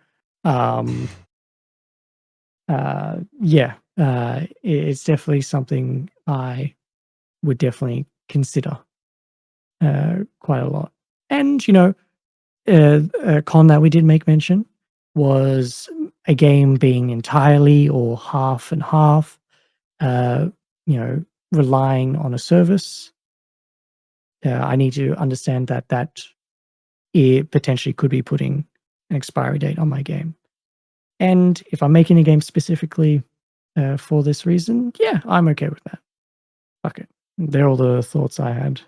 yeah, it's definitely something I would definitely consider quite a lot. And a con that we did make mention was a game being entirely or half and half, uh, relying on a service. I need to understand that it potentially could be putting an expiry date on my game. And if I'm making a game specifically for this reason, yeah, I'm okay with that. Fuck it. They're all the thoughts I had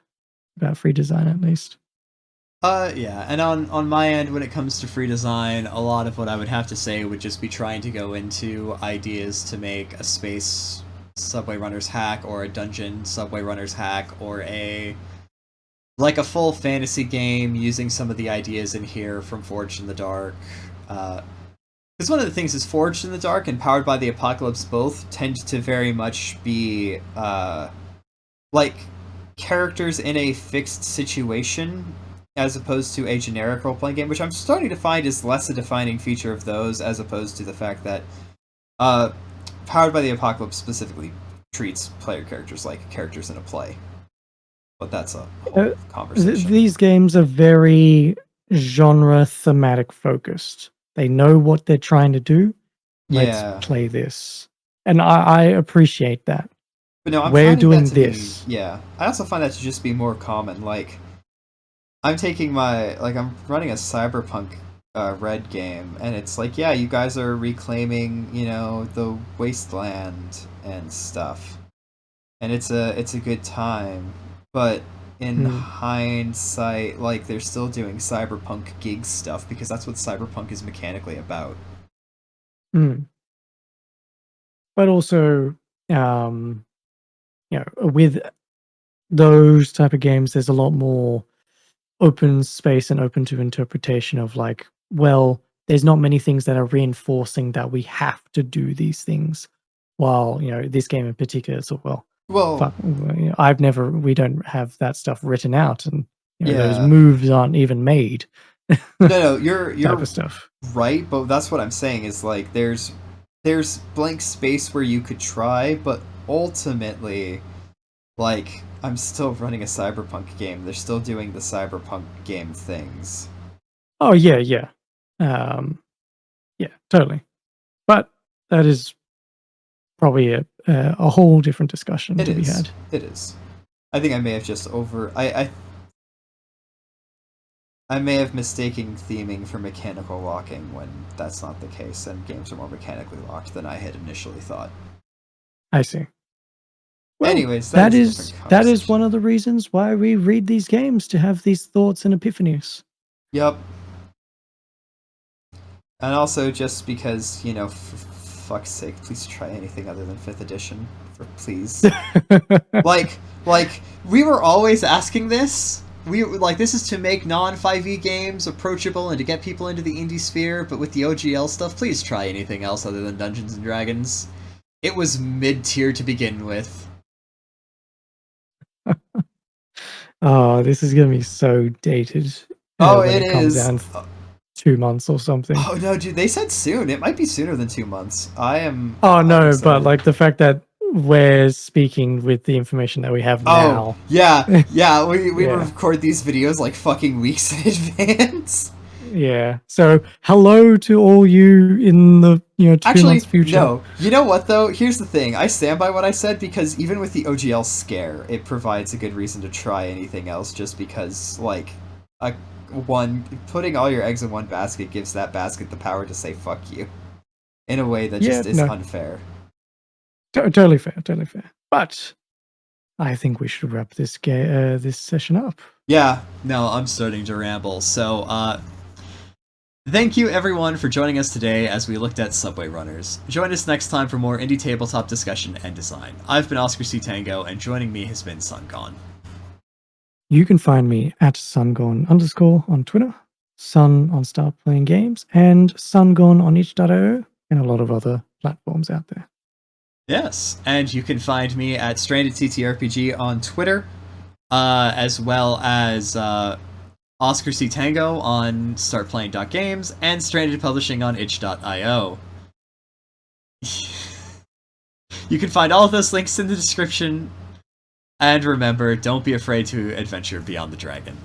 about free design, at least. Yeah, and on my end, when it comes to free design, a lot of what I would have to say would just be trying to go into ideas to make a space Subway Runners hack, or a dungeon Subway Runners hack, or a full fantasy game using some of the ideas in here from Forged in the Dark. Because one of the things is Forged in the Dark and Powered by the Apocalypse both tend to very much be like characters in a fixed situation, as opposed to a generic role-playing game, which I'm starting to find is less a defining feature of those, as opposed to the fact that Powered by the Apocalypse specifically treats player characters like characters in a play. But that's a whole conversation. These games are very genre thematic focused. They know what they're trying to do. Let's play this. And I appreciate that. But no, we're doing this. I also find that to just be more common. Like, I'm taking I'm running a Cyberpunk Red game, and it's like, yeah, you guys are reclaiming, the wasteland and stuff, and it's a good time. But in hindsight, like, they're still doing Cyberpunk gig stuff because that's what Cyberpunk is mechanically about. But also, with those type of games, there's a lot more open space and open to interpretation of, like, well, there's not many things that are reinforcing that we have to do these things. While, this game in particular, so we don't have that stuff written out, and those moves aren't even made. No, you're type of stuff. Right, but that's what I'm saying is, like, there's blank space where you could try, but ultimately, like, I'm still running a Cyberpunk game. They're still doing the Cyberpunk game things. Oh yeah. Yeah, totally. But that is probably a whole different discussion to be had. It is. I think I may have just I may have mistaken theming for mechanical locking when that's not the case, and games are more mechanically locked than I had initially thought. I see. Well, anyways, that is one of the reasons why we read these games, to have these thoughts and epiphanies. Yep. And also just because, for fuck's sake, please try anything other than 5th edition. Please. like, we were always asking this. This is to make non-5e games approachable and to get people into the indie sphere, but with the OGL stuff, please try anything else other than Dungeons & Dragons. It was mid-tier to begin with. Oh, this is going to be so dated. It is. Down 2 months or something. Oh no, dude, they said soon. It might be sooner than 2 months. Oh no, but like the fact that we're speaking with the information that we have now. Yeah, we record these videos like fucking weeks in advance. Yeah. So hello to all you in the 2 months future. No. You know what though? Here's the thing. I stand by what I said, because even with the OGL scare, it provides a good reason to try anything else, just because, like, putting all your eggs in one basket gives that basket the power to say fuck you in a way that just is unfair. Totally fair. But I think we should wrap this session up. Yeah. No, I'm starting to ramble. So, thank you everyone for joining us today as we looked at Subway Runners. Join us next time for more indie tabletop discussion and design. I've been Oscar C. Tango, and joining me has been Sungone. You can find me at Sungone_ on Twitter, Sun on Start Playing Games, and Sungone on itch.io, and a lot of other platforms out there. Yes, and you can find me at StrandedTTRPG on Twitter, as well as Oscar C. Tango on StartPlaying.games, and Stranded Publishing on itch.io. You can find all of those links in the description. And remember, don't be afraid to adventure beyond the dragon.